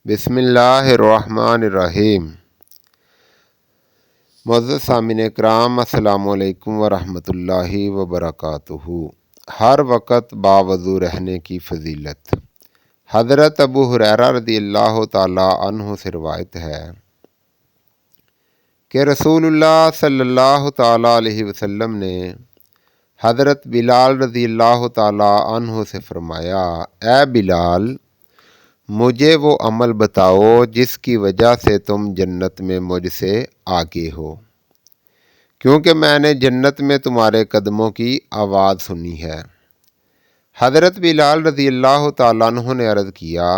بسم اللہ الرحمن الرحیم۔ معزز سامعین کرام، السلام علیکم ورحمۃ اللہ وبرکاتہ۔ ہر وقت باوضو رہنے کی فضیلت۔ حضرت ابو ہریرہ رضی اللہ تعالی عنہ سے روایت ہے کہ رسول اللہ صلی اللہ تعالی علیہ وسلم نے حضرت بلال رضی اللہ تعالی عنہ سے فرمایا، اے بلال، مجھے وہ عمل بتاؤ جس کی وجہ سے تم جنت میں مجھ سے آگے ہو، کیونکہ میں نے جنت میں تمہارے قدموں کی آواز سنی ہے۔ حضرت بلال رضی اللہ تعالیٰ عنہ نے عرض کیا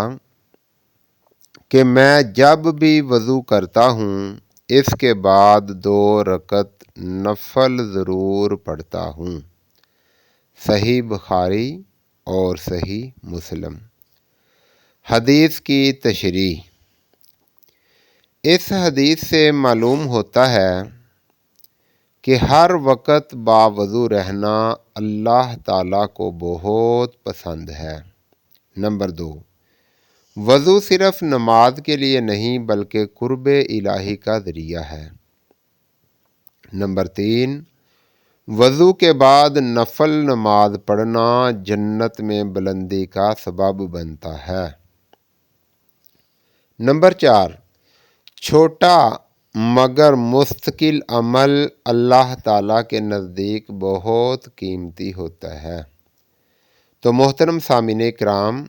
کہ میں جب بھی وضو کرتا ہوں اس کے بعد 2 رکعت نفل ضرور پڑھتا ہوں۔ صحیح بخاری اور صحیح مسلم۔ حدیث کی تشریح۔ اس حدیث سے معلوم ہوتا ہے کہ ہر وقت باوضو رہنا اللہ تعالیٰ کو بہت پسند ہے۔ نمبر 2، وضو صرف نماز کے لیے نہیں بلکہ قرب الہی کا ذریعہ ہے۔ نمبر 3، وضو کے بعد نفل نماز پڑھنا جنت میں بلندی کا سبب بنتا ہے۔ نمبر 4، چھوٹا مگر مستقل عمل اللہ تعالیٰ کے نزدیک بہت قیمتی ہوتا ہے۔ تو محترم سامعین کرام،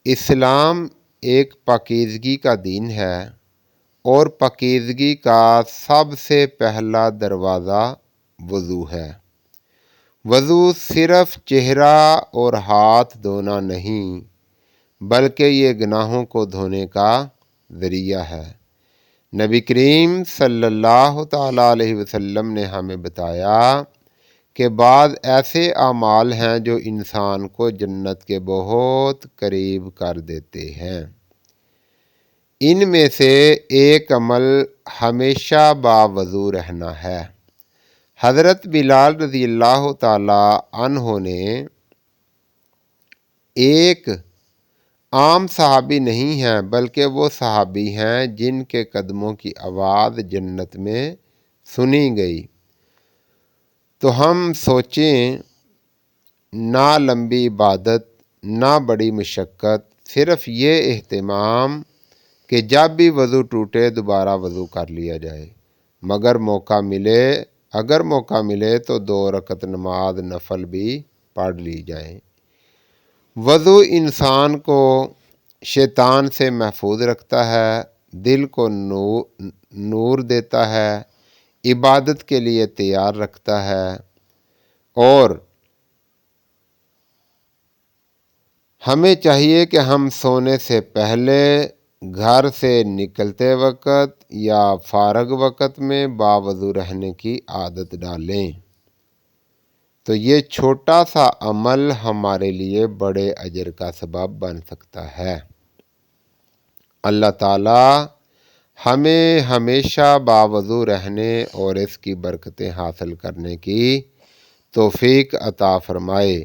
اسلام ایک پاکیزگی کا دین ہے اور پاکیزگی کا سب سے پہلا دروازہ وضو ہے۔ وضو صرف چہرہ اور ہاتھ دھونا نہیں بلکہ یہ گناہوں کو دھونے کا ذریعہ ہے۔ نبی کریم صلی اللہ تعالیٰ علیہ وسلم نے ہمیں بتایا کہ بعض ایسے اعمال ہیں جو انسان کو جنت کے بہت قریب کر دیتے ہیں۔ ان میں سے ایک عمل ہمیشہ باوضو رہنا ہے۔ حضرت بلال رضی اللہ تعالی عنہ نے ایک عام صحابی نہیں ہیں بلکہ وہ صحابی ہیں جن کے قدموں کی آواز جنت میں سنی گئی۔ تو ہم سوچیں، نہ لمبی عبادت، نہ بڑی مشقت، صرف یہ اہتمام کہ جب بھی وضو ٹوٹے دوبارہ وضو کر لیا جائے، اگر موقع ملے تو 2 رکعت نماز نفل بھی پڑھ لی جائے۔ وضو انسان کو شیطان سے محفوظ رکھتا ہے، دل کو نور دیتا ہے، عبادت کے لیے تیار رکھتا ہے، اور ہمیں چاہیے کہ ہم سونے سے پہلے، گھر سے نکلتے وقت یا فارغ وقت میں باوضو رہنے کی عادت ڈالیں۔ تو یہ چھوٹا سا عمل ہمارے لیے بڑے اجر کا سبب بن سکتا ہے۔ اللہ تعالیٰ ہمیں ہمیشہ باوضو رہنے اور اس کی برکتیں حاصل کرنے کی توفیق عطا فرمائے۔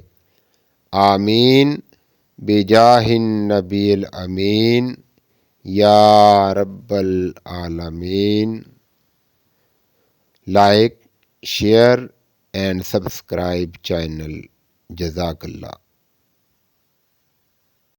آمین بجاہ النبی الامین یا رب العالمین۔ Like, share and subscribe channel. جزاک اللہ۔